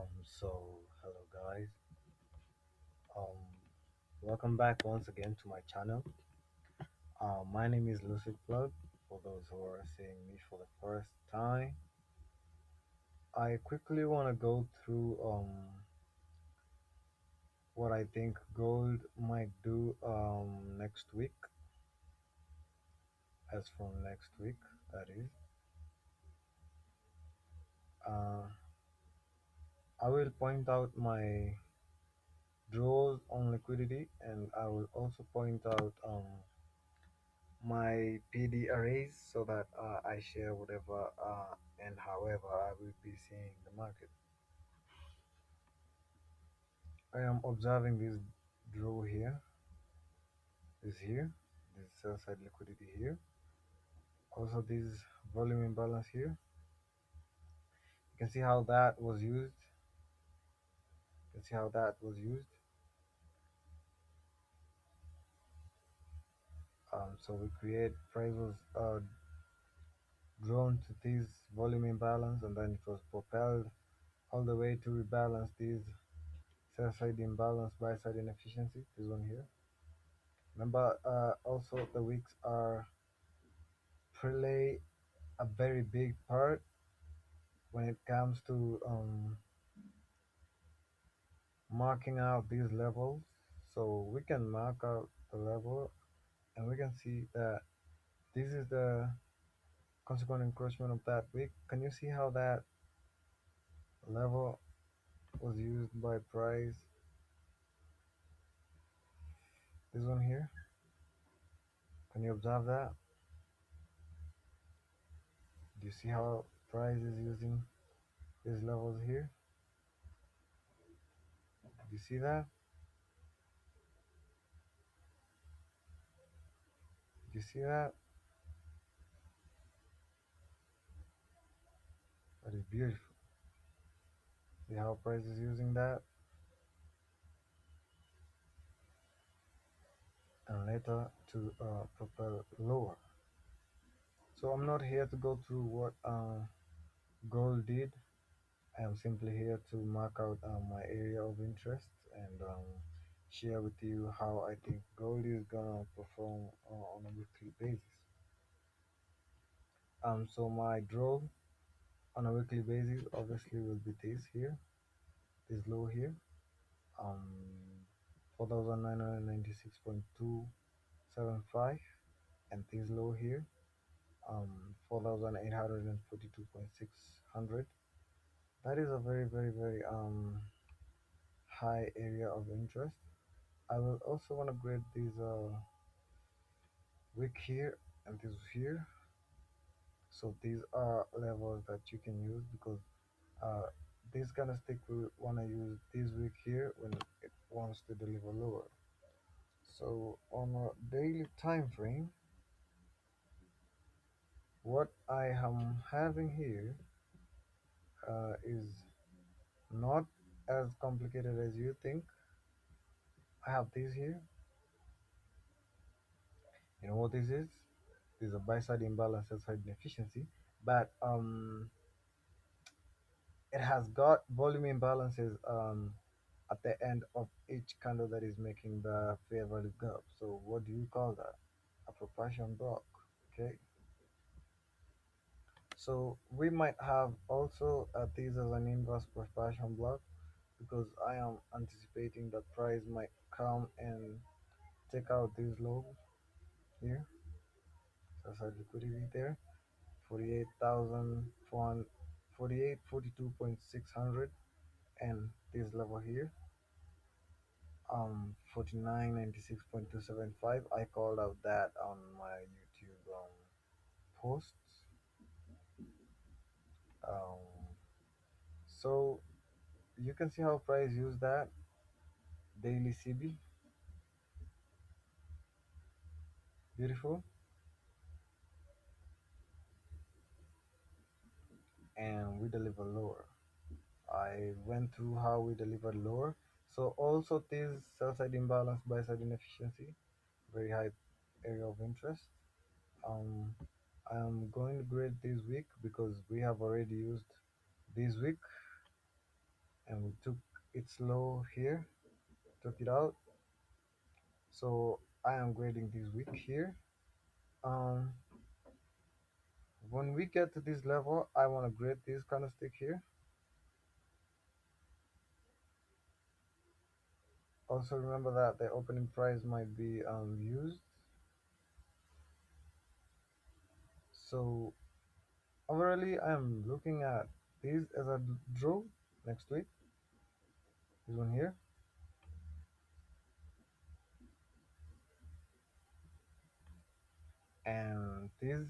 Hello guys. Um, Welcome back once again to my channel. My name is Lucid Plug. For those who are seeing me for the first time, I quickly want to go through what I think gold might do next week, as from next week, that is. Uh, I will point out my draws on liquidity, and I will also point out my PD arrays so that I share whatever and however I will be seeing the market. I am observing this draw here, this sell side liquidity here, also this volume imbalance here. You can see how that was used. You can see how that was used. So we create price was drawn to this volume imbalance, and then it was propelled all the way to rebalance this sell side imbalance, buy side inefficiency, this one here. Remember, also the wicks are play a very big part when it comes to marking out these levels. So we can mark out the level, and we can see that this is the consequent encroachment of that wick. Can you see how that level was used by price? This one here. Can you observe that? Do you see how price is using these levels here? Do you see that? Do you see that? That is beautiful. See how price is using that, and later to propel lower. So I'm not here to go through what gold did. I am simply here to mark out my area of interest and share with you how I think gold is gonna perform on a weekly basis. So my draw on a weekly basis obviously will be this here, this low here, um, 4,996.275, and this low here, 4,842.600. That is a very high area of interest. I will also want to grade this wick here and this here. So these are levels that you can use because uh, this kind of stick will want to use this wick here when it wants to deliver lower. So on a daily time frame, what I am having here is not as complicated as you think. I have this here. You know what this is? This is a buy side imbalance, sell side inefficiency, but it has got volume imbalances at the end of each candle that is making the fair value gap. So what do you call that? A propulsion block. Okay, so we might have also this as an inverse propulsion block because I am anticipating that price might come and take out this low here. So side liquidity there, 48,400, 48, 42.600, and this level here, 4996.275. I called out that on my YouTube posts. um, so you can see how price use that daily CB, beautiful, and we deliver lower. I went through how we delivered lower. So also this sell side imbalance, buy side inefficiency, very high area of interest. um I am going to grade this week because we have already used this week. and we took it slow here, took it out. So I am grading this week here. Um, when we get to this level, I want to grade this kind of stick here. Also remember that the opening price might be used. So overall, I'm looking at this as a draw next week. This one here, and this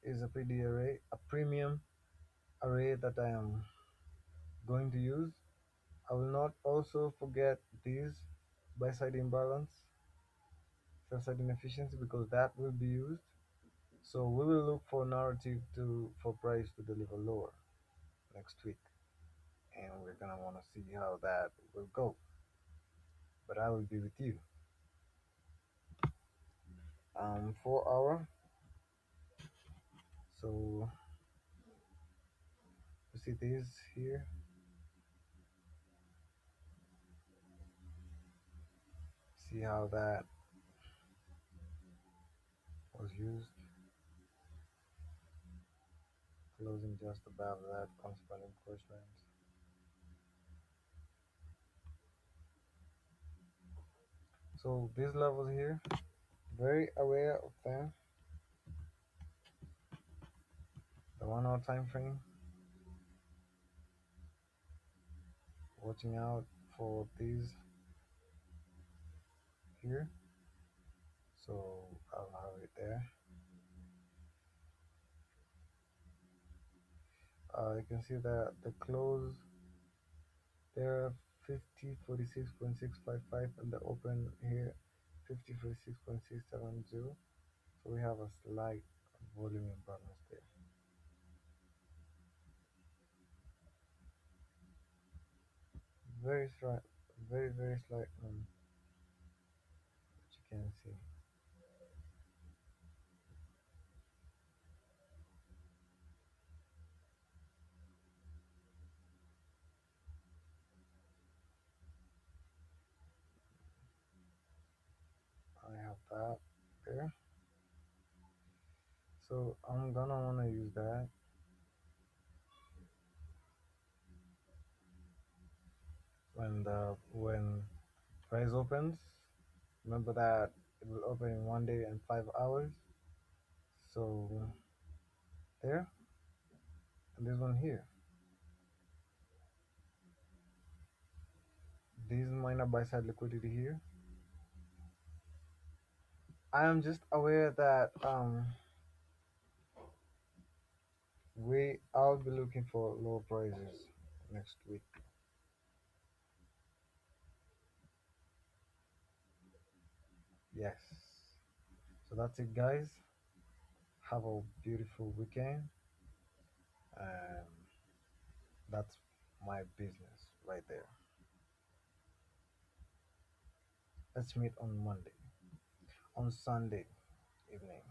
is a PD array, a premium array that I am going to use. I will not also forget this buy side imbalance, sell side inefficiency, because that will be used. So we will look for narrative to for price to deliver lower next week, and we're gonna want to see how that will go. But I will be with you. 4 hour. So you see this here. See how that was used, closing just above that corresponding course lines. So these levels here, very aware of them. The 1 hour time frame, watching out for these here. So I'll have it there. You can see that the close there 5046.655 and the open here 5046.670. So we have a slight volume imbalance there. Very slight, very slight. But you can see I have that there. So I'm gonna wanna use that when price opens. Remember that it will open in 1 day and 5 hours. So there, and this one here. These minor buy side liquidity here. I am just aware that I'll be looking for low prices next week. Yes. So that's it, guys. Have a beautiful weekend. Um, that's my business right there. Let's meet on Monday, on Sunday evening.